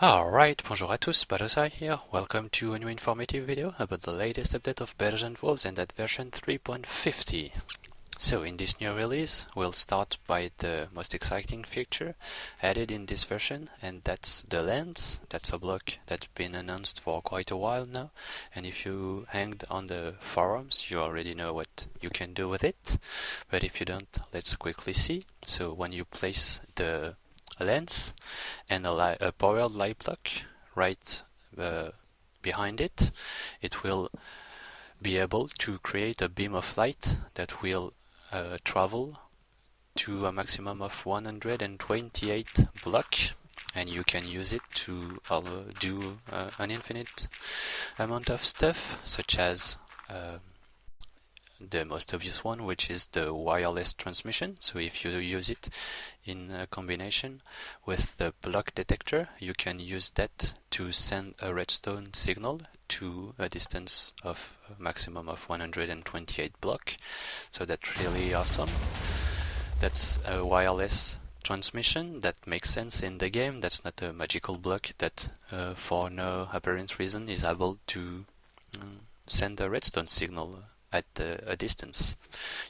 Alright, bonjour à tous, Battosay here. Welcome to a new informative video about the latest update of Battosay Wolves and that version 3.50. So in this new release, we'll start by the most exciting feature added in this version, and that's the lens. That's a block that's been announced for quite a while now, and if you hanged on the forums, you already know what you can do with it. But if you don't, let's quickly see. So when you place the lens and a powered light block right behind it, it will be able to create a beam of light that will travel to a maximum of 128 block, and you can use it to do an infinite amount of stuff, such as the most obvious one, which is the wireless transmission. So if you use it in a combination with the block detector, you can use that to send a redstone signal to a distance of a maximum of 128 block. So that's really awesome. That's a wireless transmission that makes sense in the game. That's not a magical block that for no apparent reason is able to send a redstone signal at a distance.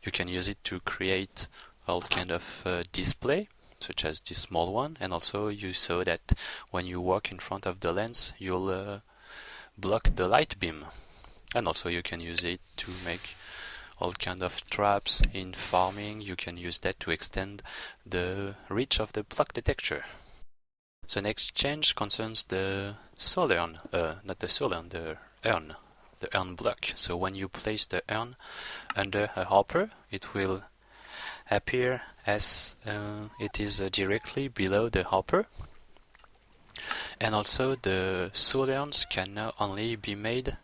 You can use it to create all kind of display, such as this small one, and also you saw that when you walk in front of the lens, you'll block the light beam. And also you can use it to make all kind of traps in farming. You can use that to extend the reach of the block detector. The next change concerns the soul urn, not the soul urn, the urn block. So when you place the urn under a hopper, it will appear as it is directly below the hopper. And also the soul urns can now only be made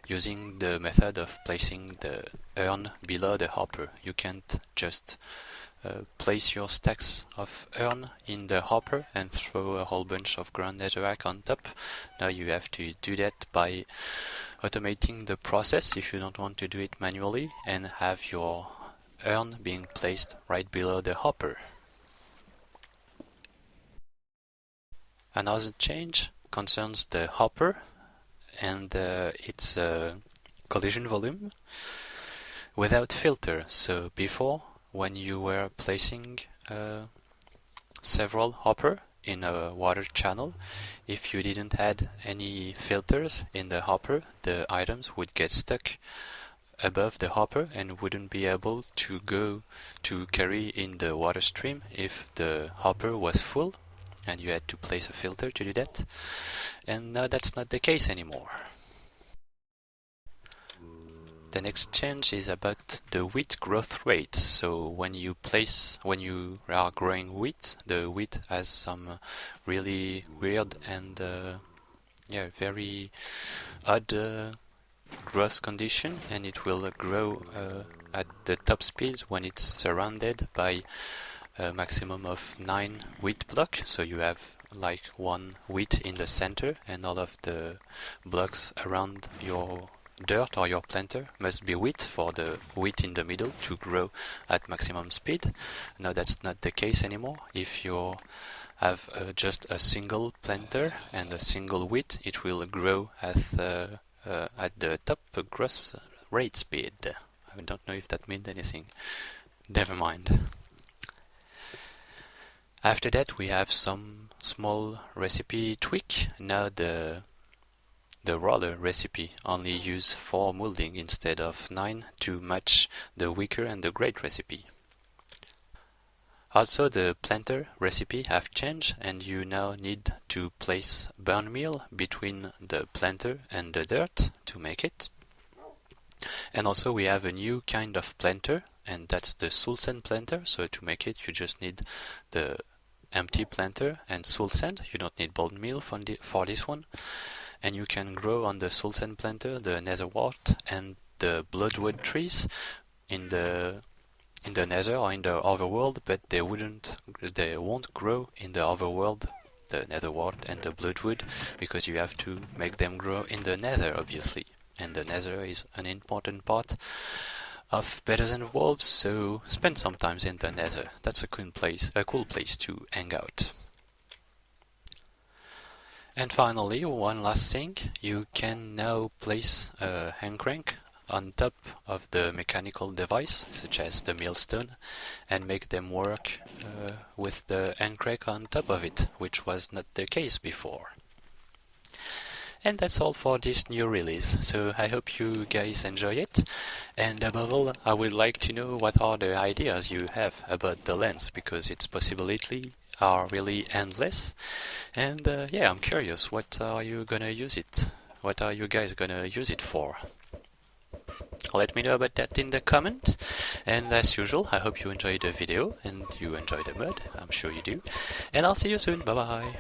using the method of placing the urn below the hopper. You can't just place your stacks of urn in the hopper and throw a whole bunch of ground netherrack on top. Now you have to do that by automating the process if you don't want to do it manually, and have your urn being placed right below the hopper. Another change concerns the hopper and its collision volume without filter. So before, when you were placing several hopper in a water channel, if you didn't add any filters in the hopper, the items would get stuck above the hopper and wouldn't be able to go to carry in the water stream if the hopper was full, and you had to place a filter to do that. And now that's not the case anymore. The next change is about the wheat growth rate. So when you are growing wheat, the wheat has some really weird and very odd growth condition, and it will grow at the top speed when it's surrounded by a maximum of 9 wheat blocks. So you have like one wheat in the center, and all of the blocks around your dirt or your planter must be wheat for the wheat in the middle to grow at maximum speed. Now that's not the case anymore. If you have just a single planter and a single wheat, it will grow at the top growth rate speed. I don't know if that means anything. Never mind. After that, we have some small recipe tweak. Now the roller recipe only use 4 molding instead of 9 to match the weaker and the great recipe. Also, the planter recipe have changed, and you now need to place burn meal between the planter and the dirt to make it. And also we have a new kind of planter, and that's the soul sand planter. So to make it, you just need the empty planter and soul sand. You don't need bone meal for this one. And you can grow on the soul sand planter the netherwort and the bloodwood trees in the nether or in the overworld, but they won't grow in the overworld, the netherwort and the bloodwood, because you have to make them grow in the nether, obviously. And the nether is an important part of Battosay Wolves, so spend some time in the nether. That's a cool place to hang out. And finally, one last thing, you can now place a hand crank on top of the mechanical device, such as the millstone, and make them work with the hand crank on top of it, which was not the case before. And that's all for this new release, so I hope you guys enjoy it, and above all, I would like to know what are the ideas you have about the lens, because its possibilities are really endless, and yeah, I'm curious, what are you gonna use it? What are you guys gonna use it for? Let me know about that in the comments, and as usual, I hope you enjoyed the video and you enjoy the mod, I'm sure you do, and I'll see you soon, bye bye!